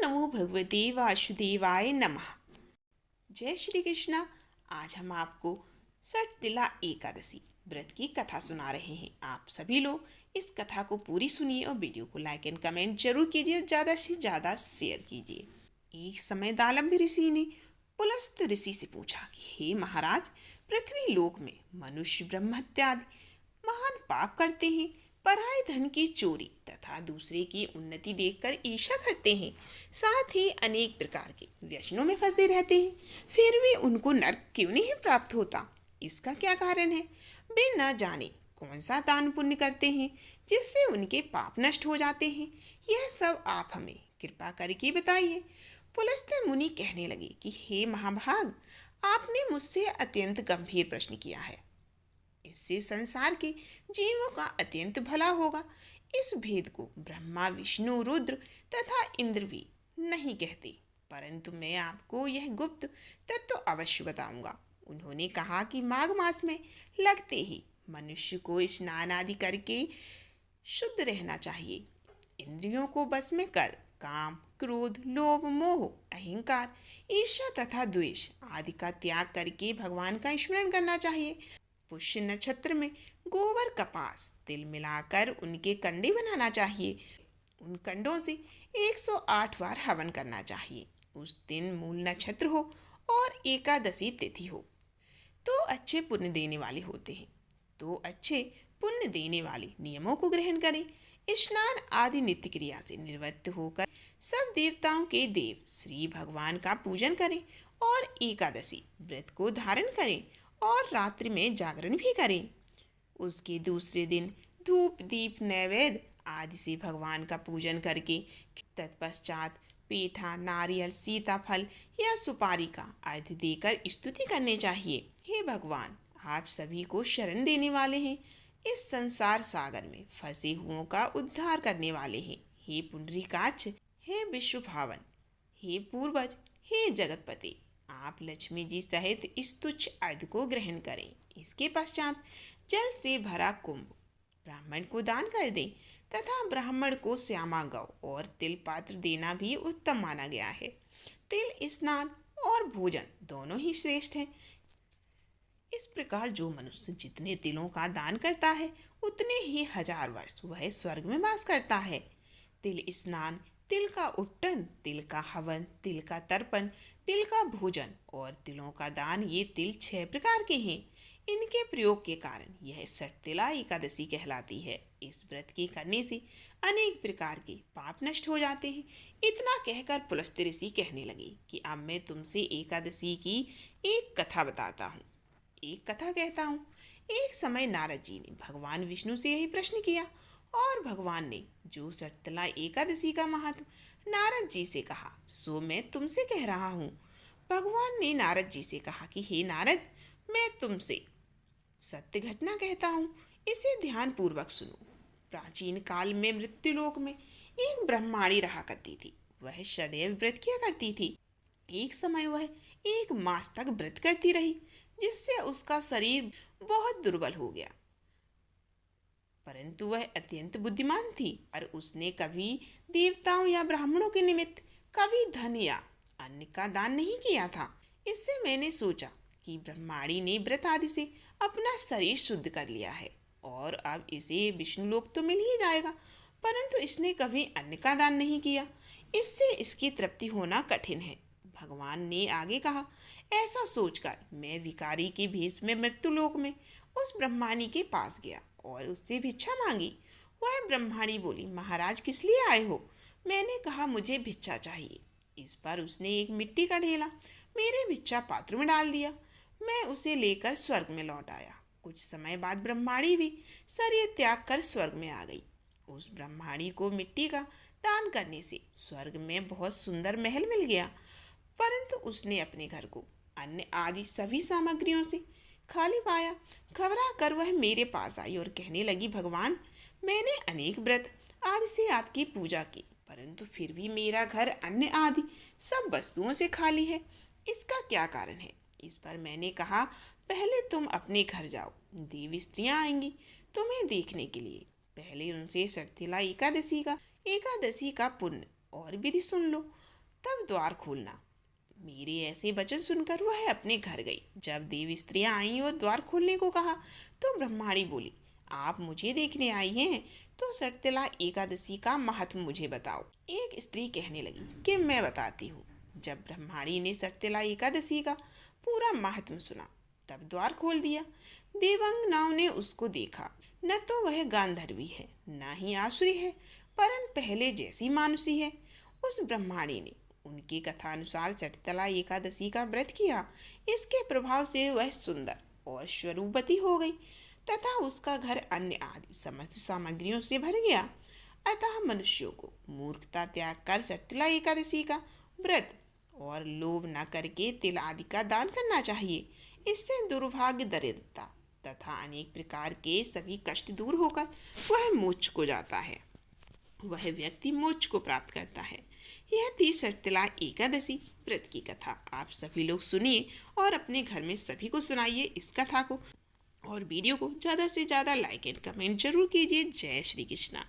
नमो भगवते वासुदेवाय नमः। जय श्री कृष्णा। आज हम आपको सटतिला एकादशी व्रत की कथा सुना रहे हैं। आप सभी लोग इस कथा को पूरी सुनिए और वीडियो को लाइक एंड कमेंट जरूर कीजिए और ज़्यादा से ज़्यादा शेयर कीजिए। एक समय दालम्भी ऋषि ने पुलस्त ऋषि से पूछा कि हे महाराज, पृथ्वी लोक में मनुष्य ब्रह्म हत्या आदि महान पाप करते हैं, पराये धन की चोरी तथा दूसरे की उन्नति देखकर ईर्ष्या करते हैं, साथ ही अनेक प्रकार के व्यसनों में फंसे रहते हैं, फिर भी उनको नर्क क्यों नहीं प्राप्त होता? इसका क्या कारण है? वे न जाने कौन सा दान पुण्य करते हैं जिससे उनके पाप नष्ट हो जाते हैं। यह सब आप हमें कृपा करके बताइए। पुलस्त मुनि कहने लगे कि हे महाभाग, आपने मुझसे अत्यंत गंभीर प्रश्न किया है। इससे संसार के जीवों का अत्यंत भला होगा। इस भेद को ब्रह्मा, विष्णु, रुद्र तथा इंद्र भी नहीं कहते, परंतु मैं आपको यह गुप्त तत्व अवश्य बताऊंगा। उन्होंने कहा कि माघ मास में लगते ही मनुष्य को स्नान आदि करके शुद्ध रहना चाहिए। इंद्रियों को बस में कर काम, क्रोध, लोभ, मोह, अहंकार, ईर्ष्या तथा द्वेष आदि का त्याग करके भगवान का स्मरण करना चाहिए। पुष्य नक्षत्र में गोबर, कपास, तिल मिलाकर उनके कंडे बनाना चाहिए। उन कंडों से 108 बार हवन करना चाहिए। उस दिन मूल नक्षत्र हो और एकादशी तिथि हो तो अच्छे पुण्य देने वाले होते हैं। तो अच्छे पुण्य देने वाले नियमों को ग्रहण करें। स्नान आदि नित्य क्रिया से निवृत्त होकर सब देवताओं के देव श्री भगवान का पूजन करें और एकादशी व्रत को धारण करें और रात्रि में जागरण भी करें। उसके दूसरे दिन धूप, दीप, नैवेद्य आदि से भगवान का पूजन करके तत्पश्चात पेठा, नारियल, सीताफल या सुपारी का अर्घ्य देकर स्तुति करनी चाहिए। हे भगवान, आप सभी को शरण देने वाले हैं, इस संसार सागर में फंसे हुओं का उद्धार करने वाले हैं। हे पुंडरीकाक्ष, हे विश्व भावन, हे पूर्वज, हे जगतपति, आप लक्ष्मी जी सहित इस तुच्छ अर्घ्य को ग्रहण करें। इसके पश्चात जल से भरा कुंभ ब्राह्मण को दान कर दें तथा ब्राह्मण को श्यामा गौ और तिल पात्र देना भी उत्तम माना गया है। तिल स्नान और भोजन दोनों ही श्रेष्ठ हैं। इस प्रकार जो मनुष्य जितने तिलों का दान करता है उतने ही 1000 वर्ष वह स्वर्ग में वास करता है। तिल स्नान, तिल का उपटन, तिल का हवन, तिल का तर्पण, तिल का भोजन और तिलों का दान, ये तिल 6 प्रकार के हैं। इनके प्रयोग के कारण यह सटतिला एकादशी कहलाती है। इस व्रत के करने से अनेक प्रकार के पाप नष्ट हो जाते हैं। इतना कहकर पुलस्त ऋषि कहने लगे कि अब मैं तुमसे एकादशी की एक कथा बताता हूँ। एक कथा कहता हूँ। एक समय नारद जी ने भगवान विष्णु से यही प्रश्न किया और भगवान ने जो सटतिला एकादशी का महत्व नारद जी से कहा सो मैं तुमसे कह रहा हूँ। भगवान ने नारद जी से कहा कि हे नारद, मैं तुमसे सत्य घटना कहता हूँ, इसे ध्यान पूर्वक सुनो। प्राचीन काल में मृत्युलोक में एक ब्रह्माणी रहा करती थी। वह सदैव व्रत किया करती थी। एक समय वह 1 मास तक व्रत करती रही, जिससे उसका शरीर बहुत दुर्बल हो गया। परंतु वह अत्यंत बुद्धिमान थी और उसने कभी देवताओं या ब्राह्मणों के निमित्त कभी धन या अन्न का दान नहीं किया था। इससे मैंने सोचा कि ब्रह्माणी ने व्रत आदि से अपना शरीर शुद्ध कर लिया है और अब इसे विष्णु लोक तो मिल ही जाएगा, परंतु इसने कभी अन्न का दान नहीं किया। इससे इसकी तृप्ति होना कठिन है। भगवान ने आगे कहा, ऐसा सोचकर मैं विकारी के भेष में मृत्युलोक में उस ब्रह्माणी के पास गया और उससे भिक्षा मांगी। वह ब्रह्माणी बोली, महाराज किस लिए आए हो? मैंने कहा, मुझे भिक्षा चाहिए। इस पर उसने एक मिट्टी का ढेला मेरे भिक्षा पात्र में डाल दिया। मैं उसे लेकर स्वर्ग में लौट आया। कुछ समय बाद ब्रह्माणी भी शरीर त्याग कर स्वर्ग में आ गई। उस ब्रह्माणी को मिट्टी का दान करने से स्वर्ग में बहुत सुंदर महल मिल गया, परंतु उसने अपने घर को अन्य आदि सभी सामग्रियों से खाली पाया। घबरा कर वह मेरे पास आई और कहने लगी, भगवान, मैंने अनेक व्रत आदि से आपकी पूजा की, परंतु फिर भी मेरा घर अन्य आदि सब वस्तुओं से खाली है। इसका क्या कारण है? इस पर मैंने कहा, पहले तुम अपने घर जाओ, देवी स्त्रियां आएंगी तुम्हें देखने के लिए। पहले उनसे सटतिला एकादशी का पुण्य और विधि सुन लो। तब द्वार खोलना। मेरे ऐसे वचन सुनकर वह अपने घर गई। जब देव स्त्रियां आईं और द्वार खोलने को कहा तो ब्रह्माणी बोली, आप मुझे देखने आई हैं तो सटतिला एकादशी का महत्व मुझे बताओ। एक स्त्री कहने लगी कि मैं बताती हूँ। जब ब्रह्माणी ने सटतिला एकादशी का पूरा महत्व सुना तब द्वार खोल दिया। देवांगनाओं ने उसको देखा। न तो वह गांधर्वी है न ही आसुरी है, परन पहले जैसी मानुषी है। उस ब्रह्माणी ने उनकी कथानुसार सटतला एकादशी का व्रत किया। इसके प्रभाव से वह सुंदर और स्वरूपवती हो गई तथा उसका घर अन्य आदि समस्त सामग्रियों से भर गया। अतः मनुष्यों को मूर्खता त्याग कर सटतला एकादशी का व्रत और लोभ न करके तिल आदि का दान करना चाहिए। इससे दुर्भाग्य, दरिद्रता तथा अनेक प्रकार के सभी कष्ट दूर होकर वह मोक्ष को जाता है। वह व्यक्ति मोक्ष को प्राप्त करता है। यह थी सटतिला एकादशी व्रत की कथा। आप सभी लोग सुनिए और अपने घर में सभी को सुनाइए इस कथा को, और वीडियो को ज़्यादा से ज़्यादा लाइक एंड कमेंट जरूर कीजिए। जय श्री कृष्णा।